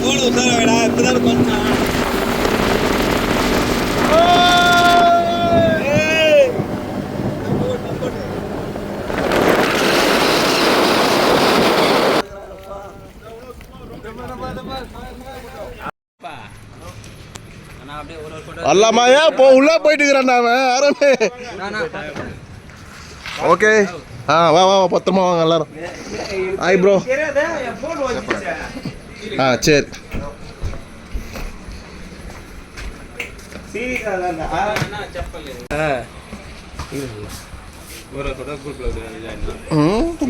போடு உசார வேடா இப்பதான் கொஞ்சம் அல்லாமையா உள்ள போயிட்டு இருக்கிறான் அவன் ஆரம்பே. ஓகே வா வா பத்திரமா வாங்க எல்லாரும். Hi bro. சரி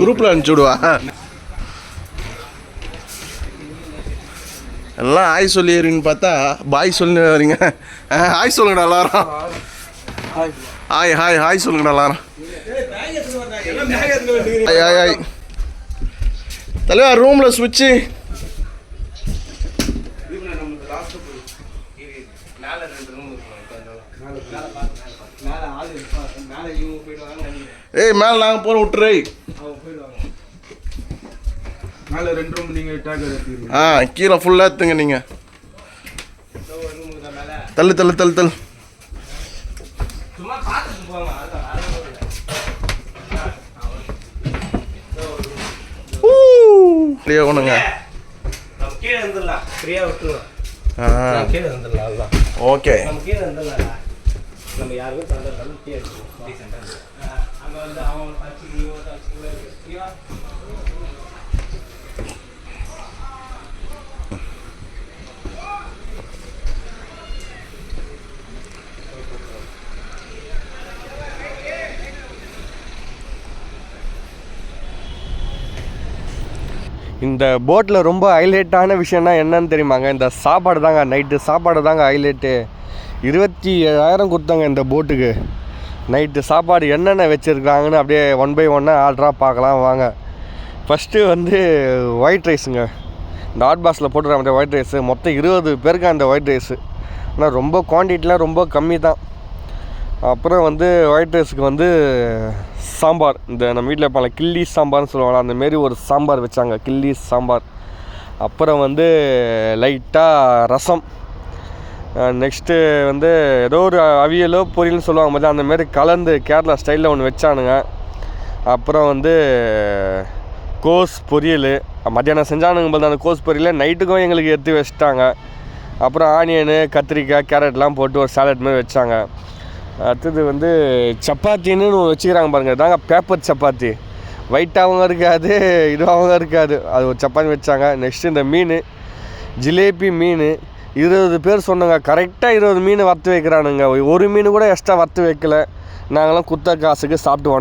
குரூப்ல அனுப்பிச்சு விடுவா. எல்லாம் ஹாய் சொல்லி வரீங்கன்னு பார்த்தா பாய் சொல்லி வரீங்க. ஹாய் சொல்லுங்கடா எல்லாரும். ஹாய் ஹாய் ஹாய் சொல்லுங்கடா எல்லாரும். ஹாய் ஹாய் ஹாய் தலைவா. ரூமில் ஸ்விட்சு ஏய் மேலே நாங்கள் போன விட்டுரு. மேலே 2 ரூம் நீங்கள் கீழே ஃபுல்லாக எடுத்துங்க நீங்கள். தள்ளு தள்ளு தள்ளு தள்ளு. ஃப்ரீயாக ஒன்றுங்க. ஓகே இந்த போட்டில் ரொம்ப ஹைலைட்டான விஷயம்னா என்னன்னு தெரியுமாங்க? இந்த சாப்பாடு தாங்க. நைட்டு சாப்பாடு தாங்க ஹைலைட்டு. 27,000 கொடுத்தாங்க இந்த போட்டுக்கு. நைட்டு சாப்பாடு என்னென்ன வச்சுருக்காங்கன்னு அப்படியே 1 by 1 ஆர்டராக பார்க்கலாம் வாங்க. ஃபஸ்ட்டு வந்து ஒயிட் ரைஸுங்க. இந்த ஹாட் பாக்ஸில் போட்டுருக்காங்க அந்த ஒயிட் ரைஸு. மொத்தம் 20 பேருக்கு அந்த ஒயிட் ரைஸு. ஆனால் ரொம்ப குவான்டிட்டிலாம் ரொம்ப கம்மி தான். அப்புறம் வந்து ஒயிட் ரைஸுக்கு வந்து சாம்பார், இந்த நம்ம வீட்டில் இருப்பாங்க கில்லி சாம்பார்னு சொல்லுவாங்க, அந்தமாரி ஒரு சாம்பார் வச்சாங்க, கில்லி சாம்பார். அப்புறம் வந்து லைட்டாக ரசம். நெக்ஸ்ட்டு வந்து ஏதோ ஒரு அவியலோ பொரியல்னு சொல்லுவாங்க பார்த்தா அந்தமாரி கலந்து கேரளா ஸ்டைலில் ஒன்று வச்சானுங்க. அப்புறம் வந்து கோஸ் பொரியல் மத்தியானம் செஞ்சானுங்க போது அந்த கோஸ் பொரியல் நைட்டுக்கும் எங்களுக்கு எடுத்து வச்சுட்டாங்க. அப்புறம் ஆனியனு கத்திரிக்காய் கேரட்லாம் போட்டு ஒரு சாலட் மாதிரி வச்சாங்க. அடுத்தது வந்து சப்பாத்தின்னு வச்சுக்கிறாங்க பாருங்கள். தாங்க பேப்பர் சப்பாத்தி, ஒயிட்டாகவும் இருக்காது இதுவாகவும் இருக்காது, அது ஒரு சப்பாத்தி வச்சாங்க. நெக்ஸ்ட்டு இந்த மீன் ஜிலேபி மீன் 20 பேர் சொன்னாங்க. கரெக்டாக 20 மீன் வறுத்து வைக்கிறானுங்க. ஒரு மீன் கூட எக்ஸ்ட்ரா வறுத்து வைக்கல. நாங்களாம் குத்த காசுக்கு சாப்பிட்டு